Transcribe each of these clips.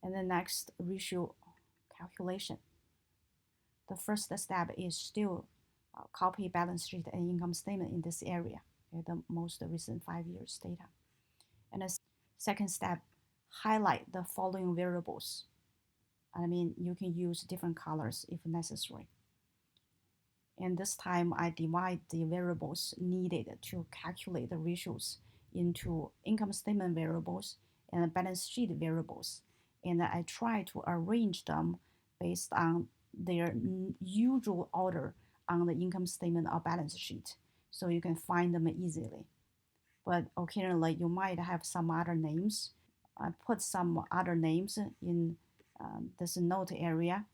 And the next ratio calculation. The first step is still copy balance sheet and income statement in this area, okay, the most recent 5 years data. And the second step, highlight the following variables. I mean, you can use different colors if necessary. And this time I divide the variables needed to calculate the ratios into income statement variables and balance sheet variables. And I try to arrange them based on their usual order on the income statement or balance sheet, so you can find them easily. But occasionally you might have some other names. I put some other names in this note area,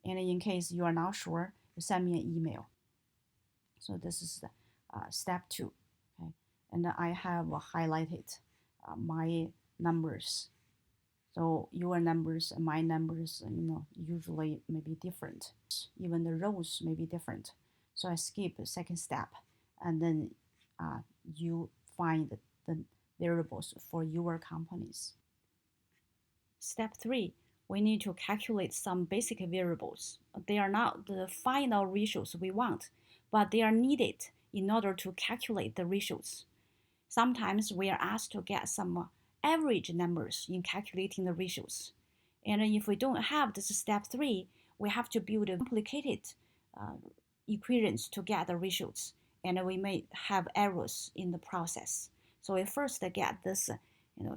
and in case you are not sure, you send me an email. So this is step 2, okay? And I have highlighted my numbers. So your numbers and my numbers, usually may be different. Even the rows may be different. So I skip the second step, and then you find the variables for your companies. Step 3, we need to calculate some basic variables. They are not the final ratios we want, but they are needed in order to calculate the ratios. Sometimes we are asked to get some average numbers in calculating the ratios. And if we don't have this step 3, we have to build complicated equations to get the ratios, and we may have errors in the process. So we first get this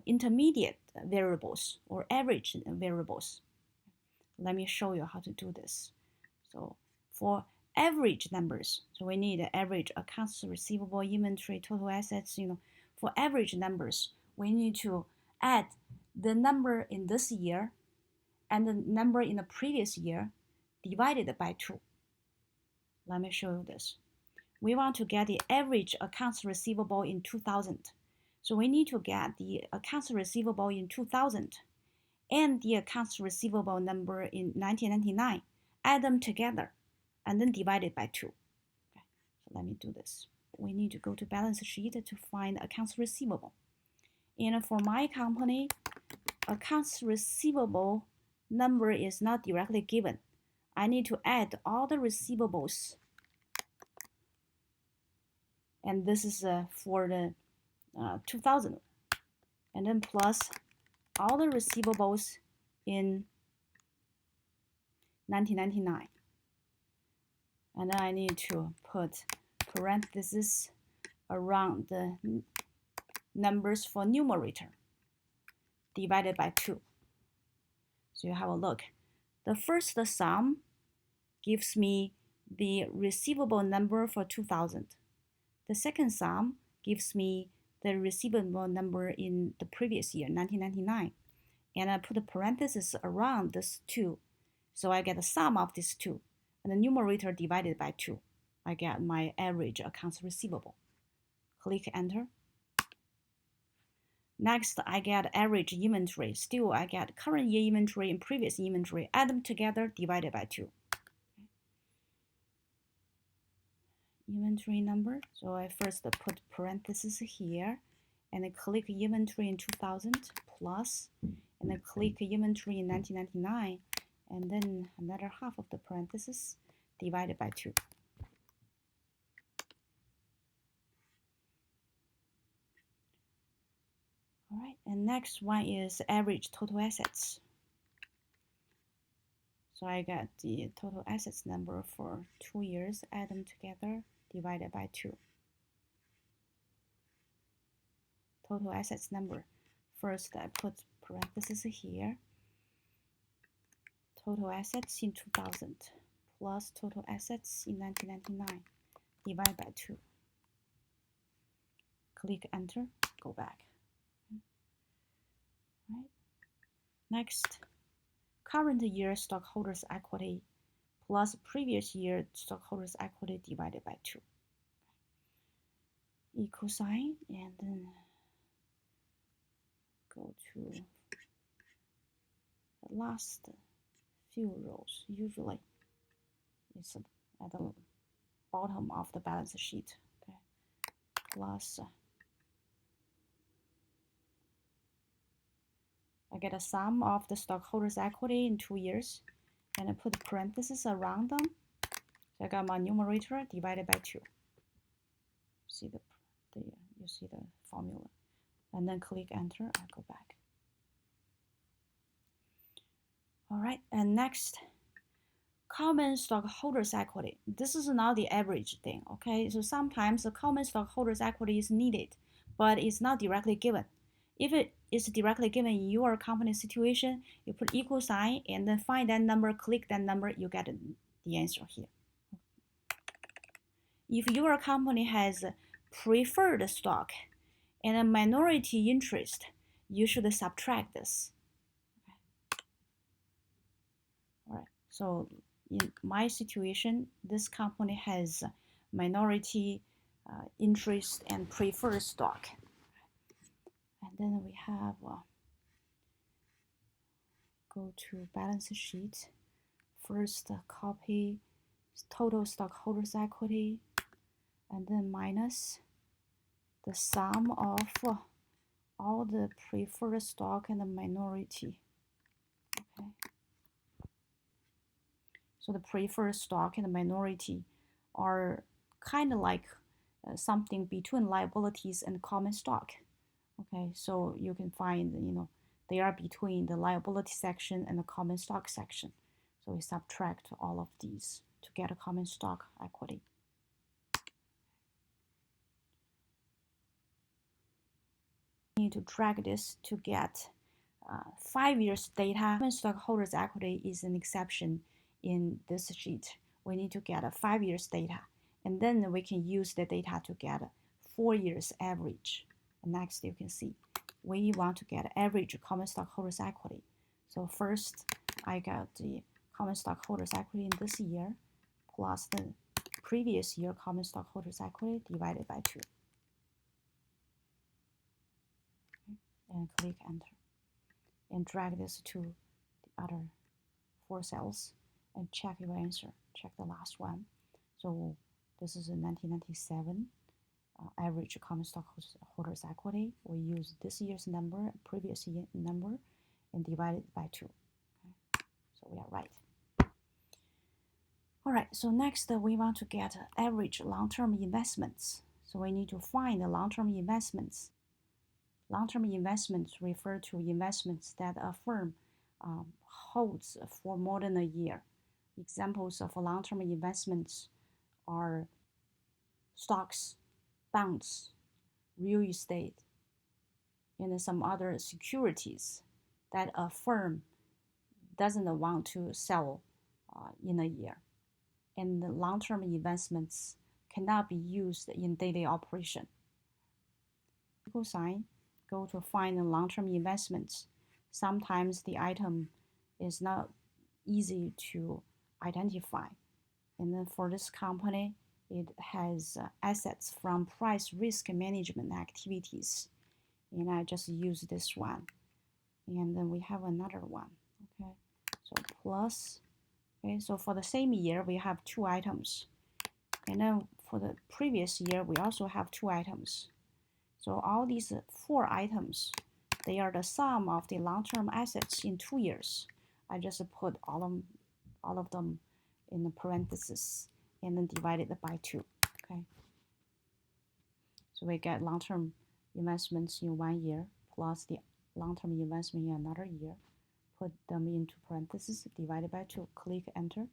intermediate variables or average variables. Let me show you how to do this. So for average numbers, so we need average accounts receivable, inventory, total assets. For average numbers, we need to add the number in this year and the number in the previous year divided by 2. Let me show you this. We want to get the average accounts receivable in 2000. So we need to get the accounts receivable in 2000 and the accounts receivable number in 1999, add them together, and then divide it by 2. Okay, so let me do this. We need to go to balance sheet to find accounts receivable. And for my company, accounts receivable number is not directly given. I need to add all the receivables. And this is for the 2000. And then plus all the receivables in 1999. And then I need to put parentheses around the numbers for numerator divided by 2. So you have a look. The first sum gives me the receivable number for 2000. The second sum gives me the receivable number in the previous year, 1999. And I put a parenthesis around this 2. So I get the sum of these 2. And the numerator divided by 2. I get my average accounts receivable. Click enter. Next, I get average inventory. Still, I get current year inventory and previous inventory. Add them together, divided by 2. Inventory number. So I first put parentheses here, and I click inventory in 2000 plus, and I click inventory in 1999, and then another half of the parentheses divided by 2. All right, and next one is average total assets. So I got the total assets number for 2 years, add them together, divided by 2. Total assets number. First, I put parentheses here. Total assets in 2000 plus total assets in 1999, divide by 2. Click enter, go back. Right. Next, current year stockholders' equity plus previous year stockholders' equity divided by 2. Equal sign, and then go to the last few rows. Usually it's at the bottom of the balance sheet. Okay, plus I get a sum of the stockholders' equity in 2 years, and I put parentheses around them. So I got my numerator divided by 2. See you see the formula, and then click enter. I go back. All right, and next, common stockholders' equity. This is not the average thing, okay? So sometimes the common stockholders' equity is needed, but it's not directly given. If it is directly given in your company situation, you put equal sign and then find that number, click that number, you get the answer here. If your company has preferred stock and a minority interest, you should subtract this. All right. So in my situation, this company has minority interest and preferred stock. And then we have go to balance sheet. First, copy total stockholders' equity, and then minus the sum of all the preferred stock and the minority. Okay. So the preferred stock and the minority are kind of like something between liabilities and common stock. Okay, so you can find, they are between the liability section and the common stock section. So we subtract all of these to get a common stock equity. We need to drag this to get 5 years data. Common stockholders' equity is an exception in this sheet. We need to get a 5 years data, and then we can use the data to get 4 years average. Next, you can see we want to get average common stockholders' equity. So first, I got the common stockholders' equity in this year plus the previous year common stockholders' equity divided by 2. Okay. And click enter. And drag this to the other 4 cells and check your answer. Check the last one. So this is a 1997 average common stockholders' equity. We use this year's number, previous year number, and divide it by 2. Okay. So we are right. All right, so next we want to get average long-term investments. So we need to find the long-term investments. Long-term investments refer to investments that a firm holds for more than a year. Examples of long-term investments are stocks, bonds, real estate, and some other securities that a firm doesn't want to sell in a year. And the long-term investments cannot be used in daily operation. Equal sign, go to find the long-term investments. Sometimes the item is not easy to identify. And then for this company, it has assets from price risk management activities. And I just use this one. And then we have another one. Okay, so plus. Okay, so for the same year, we have 2 items. And then for the previous year, we also have 2 items. So all these 4 items, they are the sum of the long-term assets in 2 years. I just put all of them in the parentheses and then divide it by 2. Okay. So we get long-term investments in 1 year plus the long-term investment in another year. Put them into parentheses, divided by 2. Click enter.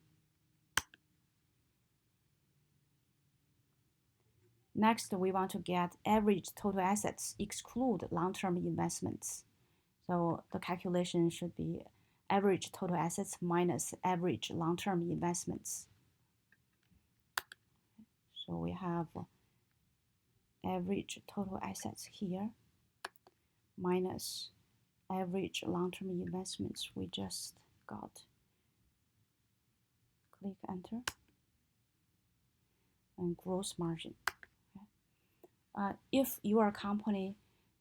Next, we want to get average total assets, exclude long-term investments. So the calculation should be average total assets minus average long-term investments. So we have average total assets here minus average long-term investments we just got. Click enter. And gross margin. If your company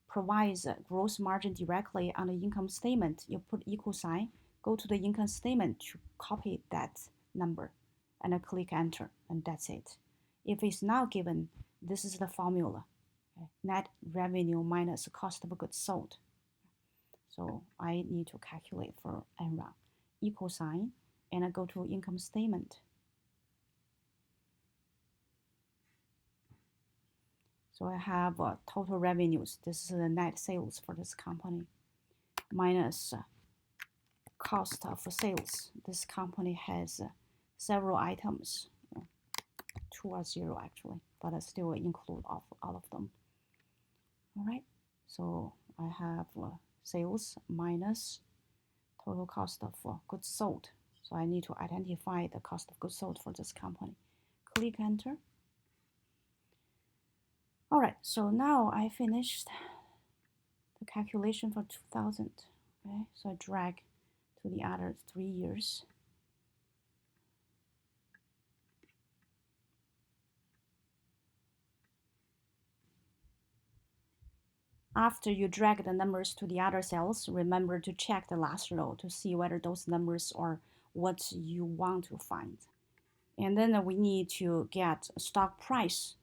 provides gross margin directly on the income statement, you put equal sign, go to the income statement to copy that number, and then click enter, and that's it. If it's not given, this is the formula. Okay. Net revenue minus cost of goods sold. So I need to calculate for Enron. Equal sign, and I go to income statement. So I have total revenues. This is the net sales for this company minus cost of sales. This company has several items, two or zero actually, but I still include all of them. All right, so I have sales minus total cost of goods sold. So I need to identify the cost of goods sold for this company. Click enter. All right, so now I finished the calculation for 2000. Okay, so I drag to the other 3 years. After you drag the numbers to the other cells, remember to check the last row to see whether those numbers are what you want to find. And then we need to get stock price,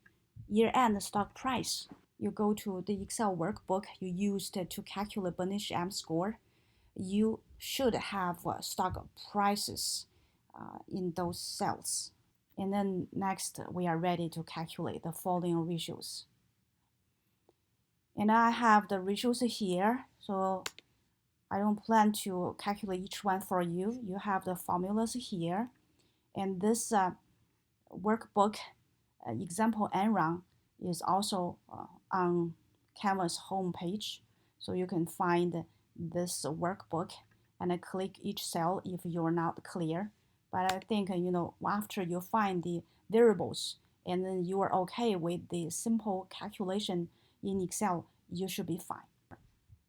year-end stock price. You go to the Excel workbook you used to calculate Bonish M score. You should have stock prices in those cells. And then next, we are ready to calculate the following ratios. And I have the ratios here, so I don't plan to calculate each one for you. You have the formulas here. And this workbook example Enron is also on Canvas homepage. So you can find this workbook and click each cell if you're not clear. But I think, after you find the variables and then you are okay with the simple calculation in Excel, you should be fine.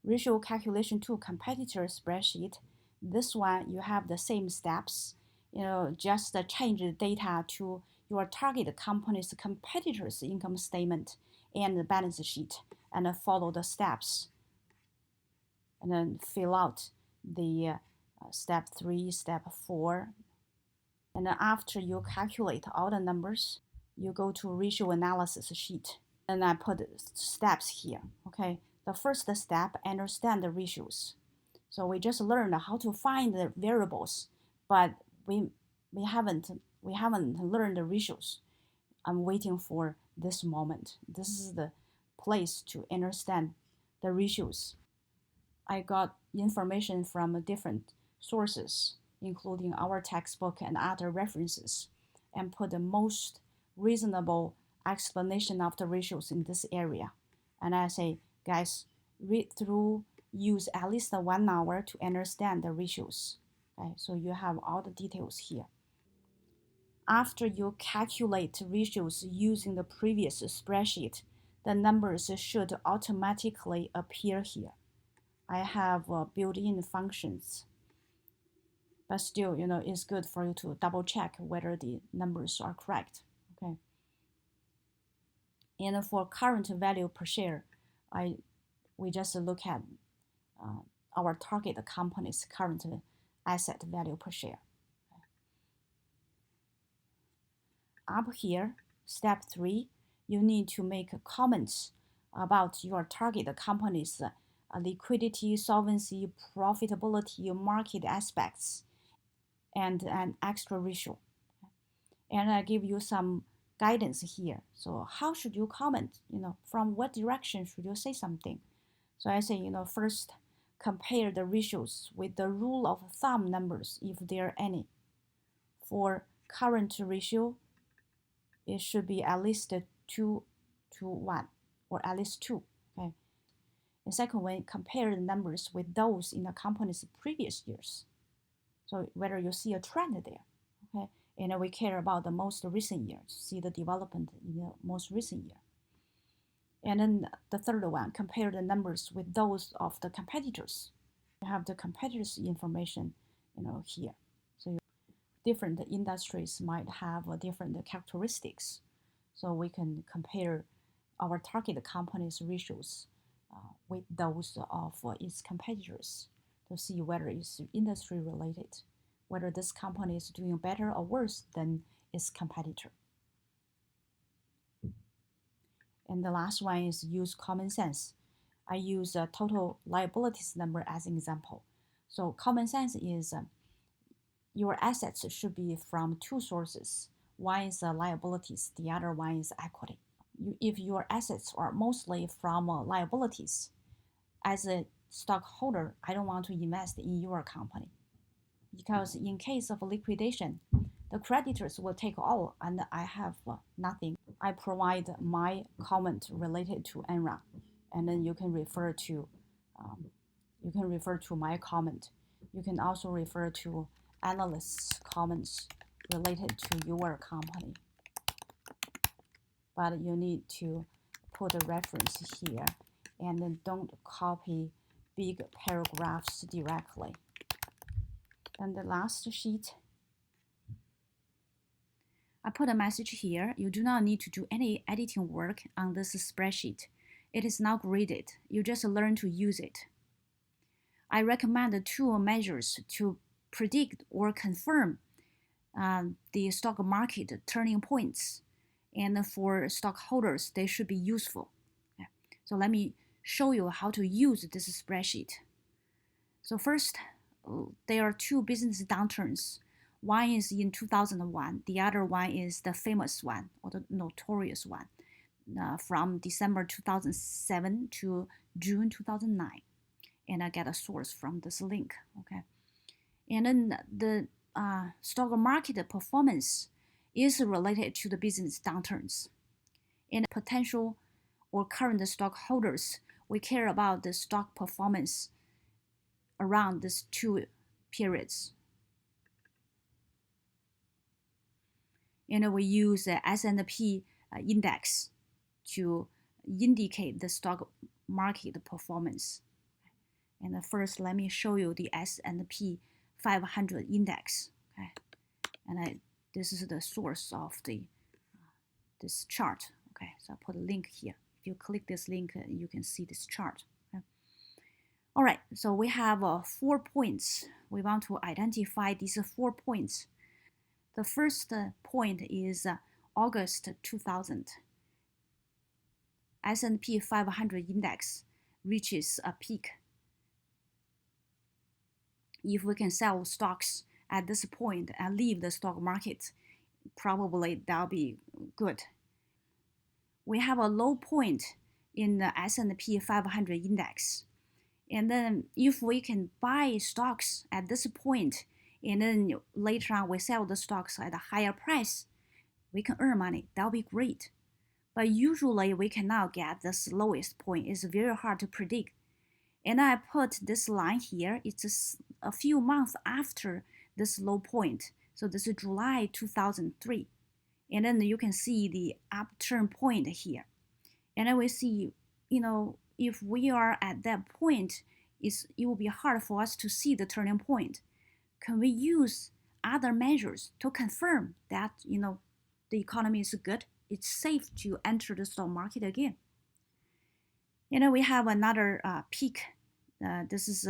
Ratio calculation to competitor spreadsheet. This one, you have the same steps, just change the data to your target company's competitors' income statement and the balance sheet, and follow the steps. And then fill out the step 3, step 4. And then after you calculate all the numbers, you go to ratio analysis sheet. And I put steps here, okay? The first step, understand the ratios. So we just learned how to find the variables, but we haven't learned the ratios. I'm waiting for this moment. This is the place to understand the ratios. I got information from different sources, including our textbook and other references, and put the most reasonable explanation of the ratios in this area. And I say, guys, read through, use at least 1 hour to understand the ratios. Okay, so you have all the details here. After you calculate ratios using the previous spreadsheet, the numbers should automatically appear here. I have built-in functions, but still, it's good for you to double check whether the numbers are correct. Okay. And for current value per share, we just look at our target company's current asset value per share. Up here, step 3, you need to make comments about your target company's liquidity, solvency, profitability, market aspects, and an extra ratio. And I give you some guidance here. So how should you comment? From what direction should you say something? So I say, first compare the ratios with the rule of thumb numbers if there are any. For current ratio, it should be at least 2 to 1, or at least 2. Okay. And second one, compare the numbers with those in the company's previous years. So whether you see a trend there. Okay. And we care about the most recent year to see the development in the most recent year. And then the third one, compare the numbers with those of the competitors. You have the competitors' information, here. So different industries might have different characteristics. So we can compare our target company's ratios with those of its competitors to see whether it's industry related, whether this company is doing better or worse than its competitor. And the last one is use common sense. I use a total liabilities number as an example. So common sense is your assets should be from two sources. One is liabilities, the other one is equity. If your assets are mostly from liabilities, as a stockholder, I don't want to invest in your company because in case of liquidation, the creditors will take all and I have nothing. I provide my comment related to Enron, and then you can refer to my comment. You can also refer to analysts' comments related to your company. But you need to put a reference here and then don't copy big paragraphs directly. Then the last sheet, I put a message here. You do not need to do any editing work on this spreadsheet. It is now graded. You just learn to use it. I recommend two measures to predict or confirm the stock market turning points. And for stockholders, they should be useful. Okay. So let me show you how to use this spreadsheet. So first, there are two business downturns. One is in 2001. The other one is the famous one or the notorious one from December 2007 to June 2009. And I get a source from this link. Okay. And then the stock market performance is related to the business downturns. And potential or current stockholders, we care about the stock performance around these two periods. And we use the S&P index to indicate the stock market performance. And first, let me show you the S&P 500 index. Okay, and this is the source of this chart. Okay, so I put a link here. If you click this link, you can see this chart. Okay. All right, so we have 4 points. We want to identify these 4 points. The first point is August 2000. S&P 500 index reaches a peak. If we can sell stocks at this point and leave the stock market, probably that'll be good. We have a low point in the S&P 500 index. And then if we can buy stocks at this point, and then later on we sell the stocks at a higher price, we can earn money. That'll be great. But usually we cannot get this lowest point. It's very hard to predict. And I put this line here. It's a few months after this low point. So this is July 2003. And then you can see the upturn point here. And then we see, if we are at that point, it will be hard for us to see the turning point. Can we use other measures to confirm that, the economy is good? It's safe to enter the stock market again. And then we have another peak. This is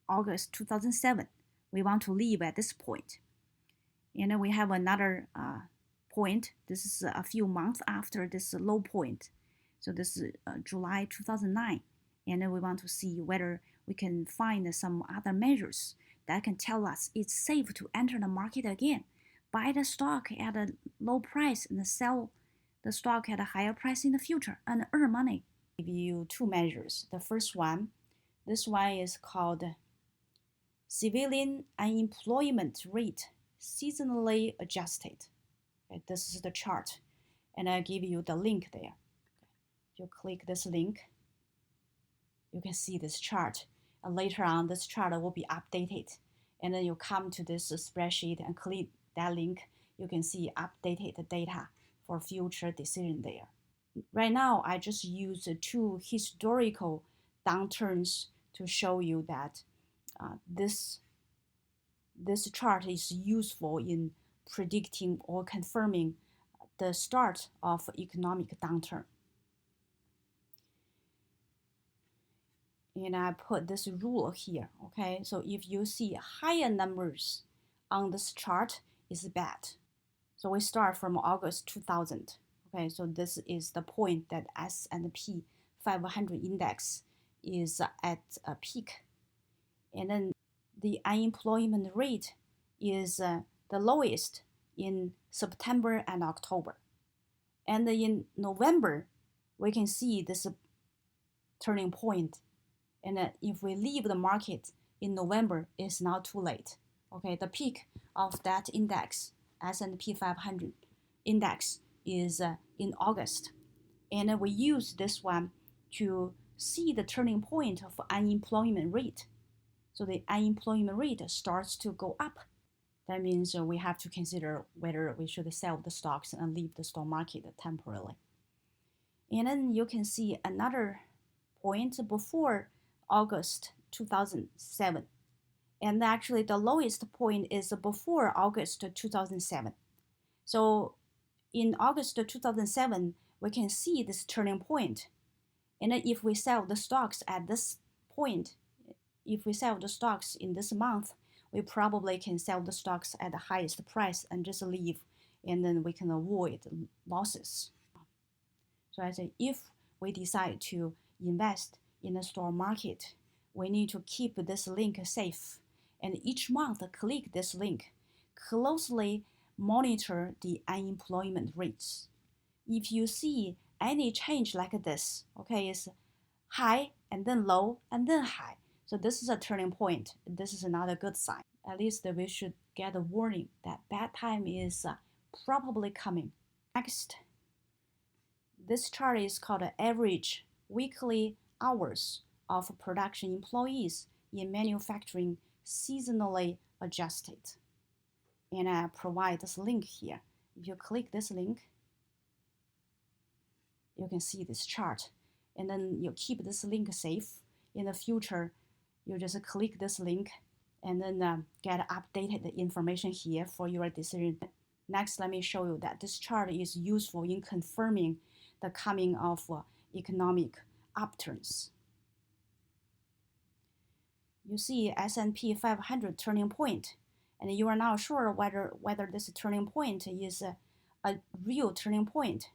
August 2007. We want to leave at this point. And then we have another point. This is a few months after this low point. So this is July 2009. And then we want to see whether we can find some other measures that can tell us it's safe to enter the market again. Buy the stock at a low price and sell the stock at a higher price in the future and earn money. I'll give you two measures. The first one, this one is called civilian unemployment rate seasonally adjusted. Okay, this is the chart, and I'll give you the link there. If you click this link, you can see this chart. And later on, this chart will be updated. And then you come to this spreadsheet and click that link. You can see updated data for future decision there. Right now, I just use two historical downturns to show you that this chart is useful in predicting or confirming the start of economic downturn. And I put this rule here, okay? So if you see higher numbers on this chart, it's bad. So we start from August 2000, okay? So this is the point that S&P 500 index is at a peak, and then the unemployment rate is the lowest in September and October. And in November, we can see this turning point. And if we leave the market in November, it's not too late. Okay, the peak of that index, S&P 500 index, is in August. And we use this one to see the turning point of unemployment rate. So the unemployment rate starts to go up. That means we have to consider whether we should sell the stocks and leave the stock market temporarily. And then you can see another point before August 2007. And actually the lowest point is before August 2007. So in August 2007, we can see this turning point. And if we sell the stocks at this point, if we sell the stocks in this month, we probably can sell the stocks at the highest price and just leave, and then we can avoid losses. So I say if we decide to invest in the stock market, we need to keep this link safe. And each month, click this link. Closely monitor the unemployment rates. If you see any change like this, okay, it's high and then low and then high. So this is a turning point. This is not a good sign. At least we should get a warning that bad time is probably coming. Next, this chart is called average weekly hours of production employees in manufacturing seasonally adjusted. And I provide this link here. If you click this link, you can see this chart. And then you keep this link safe. In the future, you just click this link and then get updated information here for your decision. Next, let me show you that this chart is useful in confirming the coming of economic upturns. You see S&P 500 turning point, and you are not sure whether this turning point is a real turning point.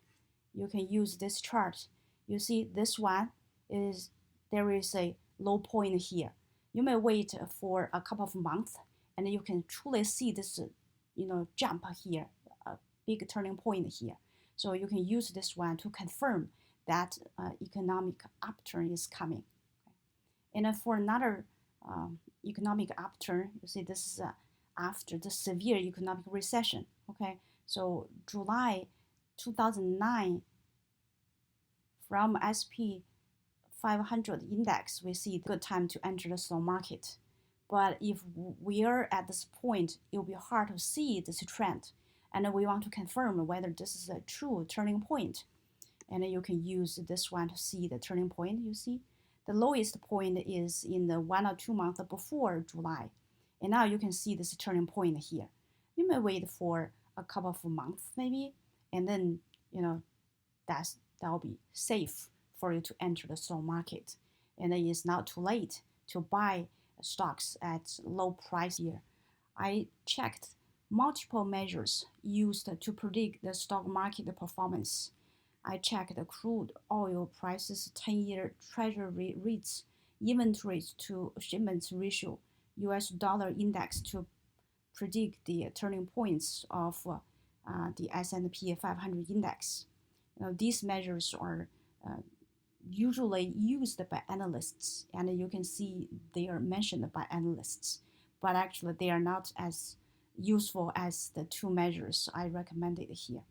You can use this chart. You see this one is, there is a low point here. You may wait for a couple of months, and you can truly see this, jump here, a big turning point here. So you can use this one to confirm that economic upturn is coming. And then for another economic upturn, you see this is after the severe economic recession. Okay, so July 2009, from SP 500 index, we see good time to enter the stock market. But if we are at this point, it will be hard to see this trend. And we want to confirm whether this is a true turning point. And you can use this one to see the turning point. You see, the lowest point is in the 1 or 2 months before July. And now you can see this turning point here. You may wait for a couple of months maybe, and then, that will be safe for you to enter the stock market. And it is not too late to buy stocks at low price here. I checked multiple measures used to predict the stock market performance. I checked the crude oil prices, 10-year treasury rates, inventories to shipments ratio, US dollar index to predict the turning points of the S&P 500 index. These measures are usually used by analysts, and you can see they are mentioned by analysts, but actually they are not as useful as the two measures I recommended here.